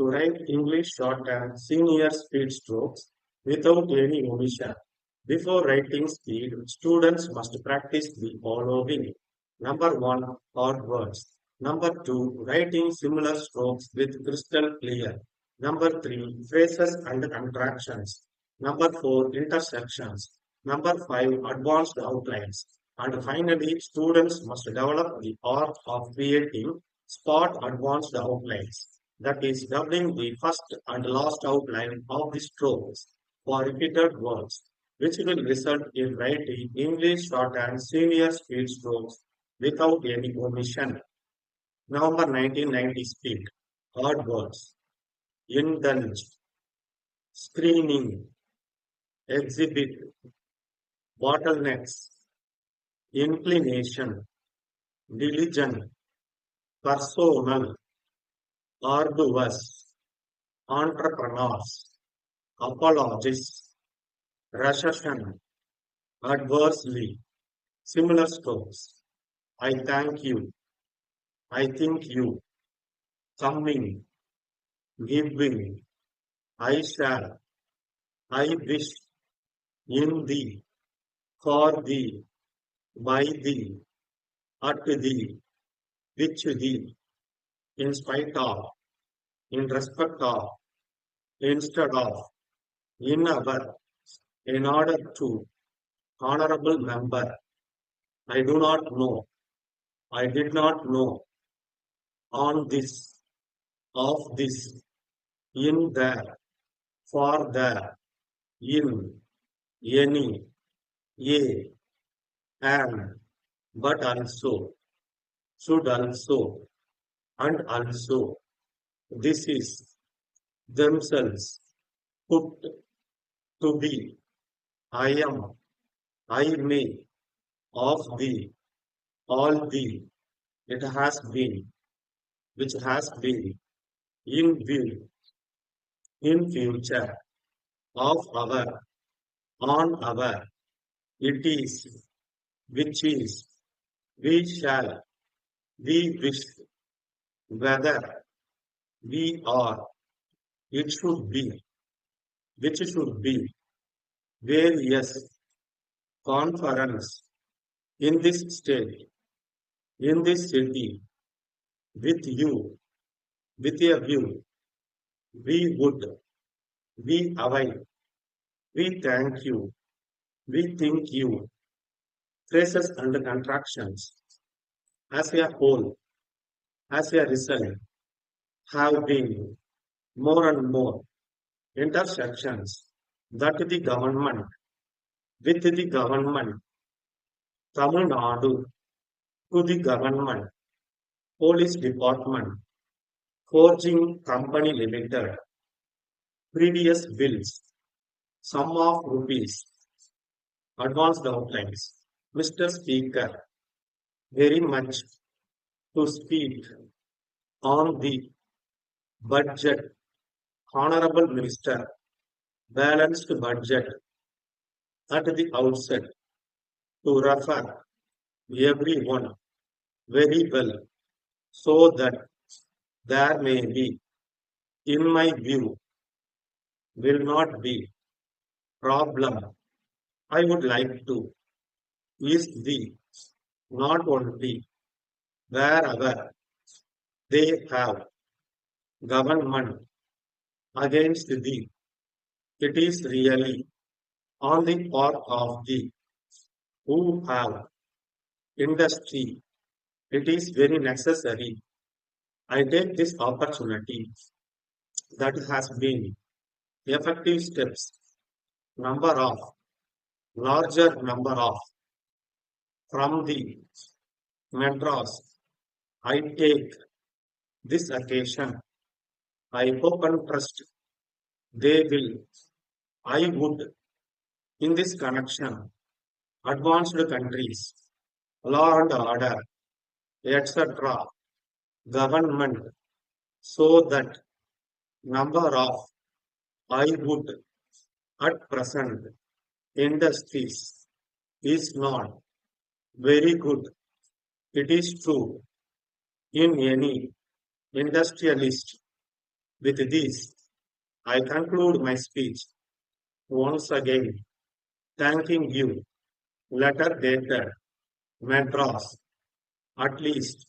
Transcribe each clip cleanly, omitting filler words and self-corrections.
to write English shorthand senior speed strokes without any omission. Before writing speed, students must practice the following. Number one, odd words. Number two, writing similar strokes with crystal clear. Number three, phrases and contractions. Number four, intersections. Number five, advanced outlines. And finally, students must develop the art of creating spot advanced outlines. That is, doubling the first and last outline of the strokes for repeated words, which will result in writing English shorthand senior speed strokes without any omission. November 1990 speed. Odd words. Indulge. Screening. Exhibit. Bottlenecks. Inclination. Diligent. Personal. Arduous. Entrepreneurs. Apologists. Recession. Adversely. Similar strokes. I thank you. I think you. Coming. Giving. I shall. I wish. In thee. For thee. By thee. At thee. Which thee. In spite of. In respect of. Instead of. In our. In order to. Honorable member. I do not know. I did not know. On this. Of this. In there. For there. In. Any. Yea. And. But also. Should also. And also. This is. Themselves. Put. To be. I am. I may. Of thee. All thee. It has been. Which has been. In view. In future. Of our. On our. It is. Which is. We shall. We wish. Whether. We are. It should be. Which should be. Various. Conference. In this state. In this city. With you. With a view. We would. We avoid. We thank you. We think you. Phrases and contractions. As a whole. As a result. Have been. More and more. Intersections. That the government. With the government. Tamil Nadu. To the government. Police department. Forging company limited. Previous bills. Sum of rupees. Advanced outlines. Mr. Speaker. Very much to speak on the budget. Honorable Minister. Balanced budget. At the outset. To refer everyone very well so that there may be, in my view, will not be problem. I would like to is the not only wherever they have government against thee. It is really on the part of the who have industry. It is very necessary. I take this opportunity that has been effective steps, number of, larger number of, from the Madras. I take this occasion. I hope and trust they will. I would, in this connection, advanced countries, law and order, etc., government, so that number of I would at present industries is not very good. It is true in any industrialist With this, I conclude my speech once again, thanking you. Letter dated Madras, at least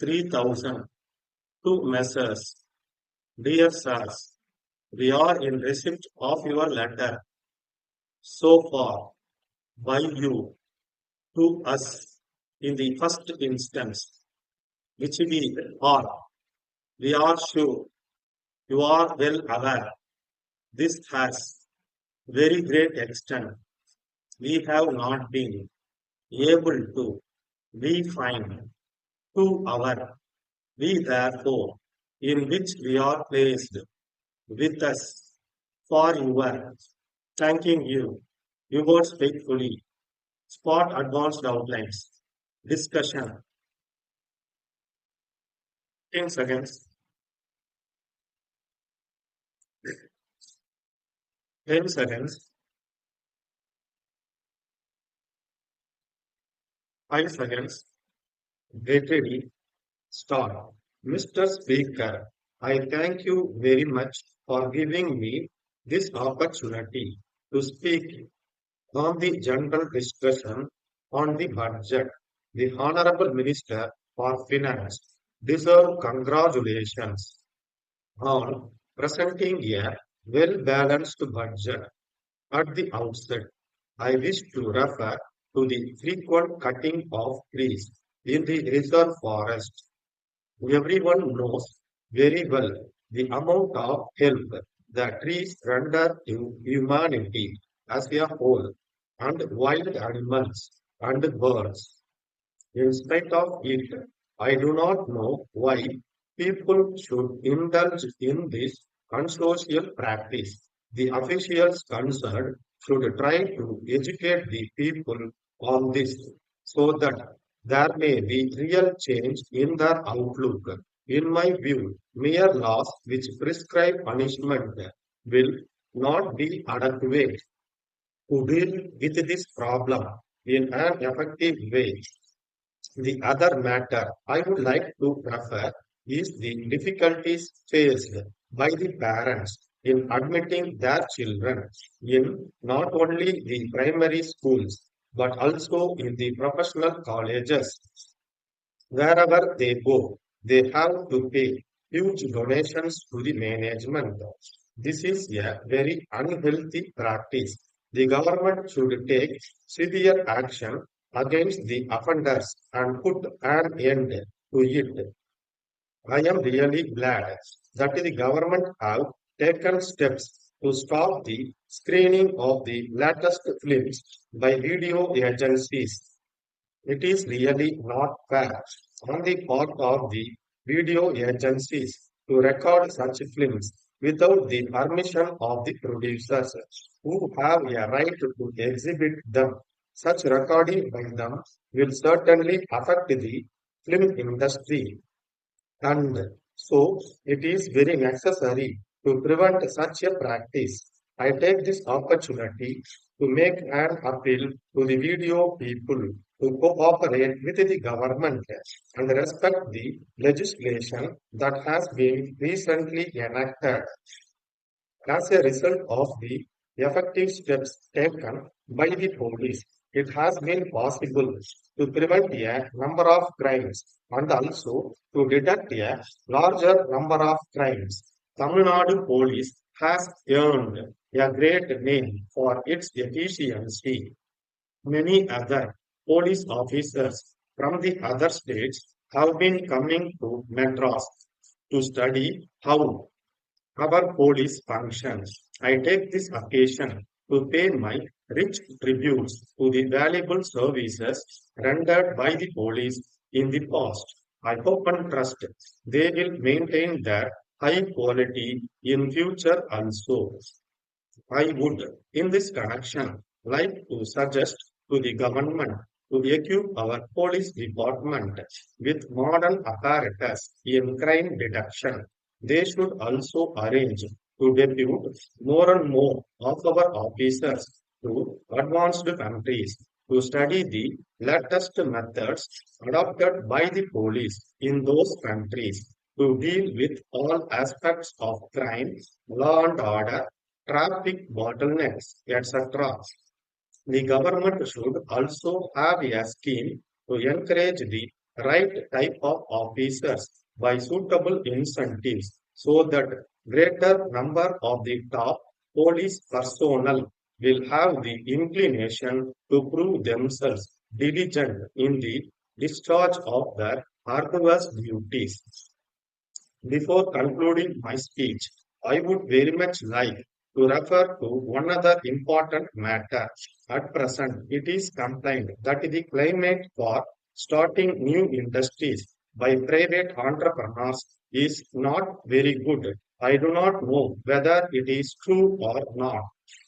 3000 to Messrs. Dear Sirs, we are in receipt of your letter so far by you to us in the first instance, which are. We are sure you are well aware this has very great extent. We have not been able to refine to our we therefore in which we are placed with us for your thanking you. You words faithfully. Spot advanced outlines. Discussion. 10 seconds. 10 seconds. 5 seconds. Get ready. Start. Mr. Speaker, I thank you very much for giving me this opportunity to speak on the general discussion on the budget. The Honorable Minister for Finance deserve congratulations on presenting a well-balanced budget. At the outset, I wish to refer to the frequent cutting of trees in the reserve forest. Everyone knows very well the amount of help that trees render to humanity as a whole, and wild animals and birds. In spite of it, I do not know why people should indulge in this unsocial practice. The officials concerned should try to educate the people on this so that there may be real change in their outlook. In my view, mere laws which prescribe punishment will not be adequate to deal with this problem in an effective way. The other matter I would like to refer is the difficulties faced by the parents in admitting their children in not only the primary schools but also in the professional colleges. Wherever they go, they have to pay huge donations to the management. This is a very unhealthy practice. The government should take severe action against the offenders and put an end to it. I am really glad that the government have taken steps to stop the screening of the latest films by video agencies. It is really not fair on the part of the video agencies to record such films without the permission of the producers who have a right to exhibit them. Such recording by them will certainly affect the film industry, and so it is very necessary to prevent such a practice. I take this opportunity to make an appeal to the video people to cooperate with the government and respect the legislation that has been recently enacted. As a result of the effective steps taken by the police, it has been possible to prevent a number of crimes and also to detect a larger number of crimes. Tamil Nadu police has earned a great name for its efficiency. Many other police officers from the other states have been coming to Madras to study how our police functions. I take this occasion to pay my rich tributes to the valuable services rendered by the police in the past. I hope and trust they will maintain their high quality in future also. I would, in this connection, like to suggest to the government to equip our police department with modern apparatus in crime detection. They should also arrange to depute more and more of our officers to advanced countries to study the latest methods adopted by the police in those countries. to deal with all aspects of crime, law and order, traffic bottlenecks, etc. The government should also have a scheme to encourage the right type of officers by suitable incentives so that greater number of the top police personnel will have the inclination to prove themselves diligent in the discharge of their arduous duties. Before concluding my speech, I would very much like to refer to one other important matter. At present, it is complained that the climate for starting new industries by private entrepreneurs is not very good. I do not know whether it is true or not.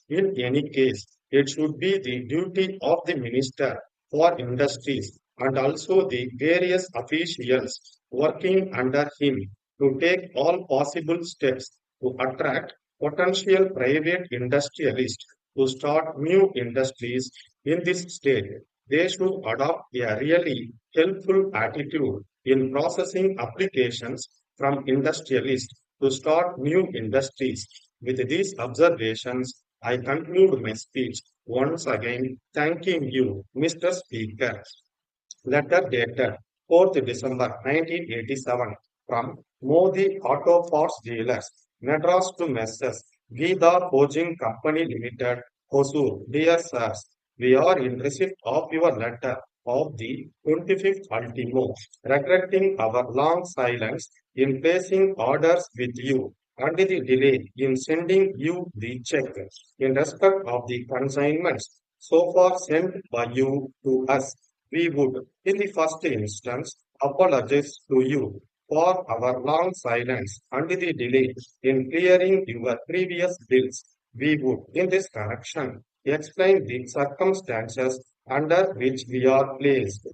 In any case, it should be the duty of the Minister for Industries and also the various officials working under him to take all possible steps to attract potential private industrialists to start new industries in this state. They should adopt a really helpful attitude in processing applications from industrialists to start new industries. With these observations, I conclude my speech once again thanking you, Mr. Speaker. Letter dated 4th December 1987 from Modi Auto Parts Dealers, Madras to Messrs. Geetha Forging Company Limited, Hosur. Dear sirs, we are in receipt of your letter of the 25th ultimo, regretting our long silence in placing orders with you and the delay in sending you the check in respect of the consignments so far sent by you to us. We would, in the first instance, apologize to you for our long silence and the delay in clearing your previous bills. We would, in this connection, explain the circumstances under which we are placed.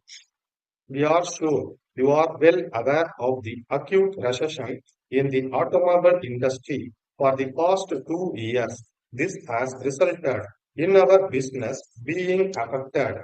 We are sure you are well aware of the acute recession in the automobile industry for the past 2 years. This has resulted in our business being affected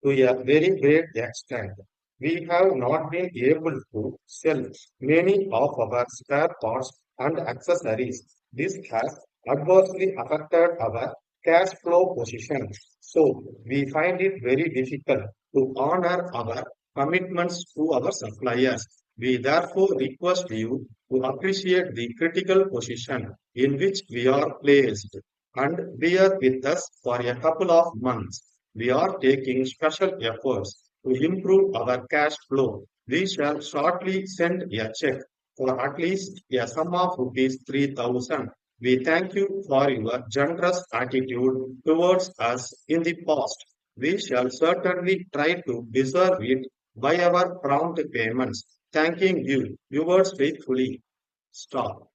to a very great extent. We have not been able to sell many of our spare parts and accessories. This has adversely affected our cash flow position. So we find it very difficult to honor our commitments to our suppliers. We therefore request you to appreciate the critical position in which we are placed and bear with us for a couple of months. We are taking special efforts to improve our cash flow. We shall shortly send a check for at least a sum of rupees 3,000. We thank you for your generous attitude towards us in the past. We shall certainly try to deserve it by our prompt payments. Thanking you, yours faithfully. Stop.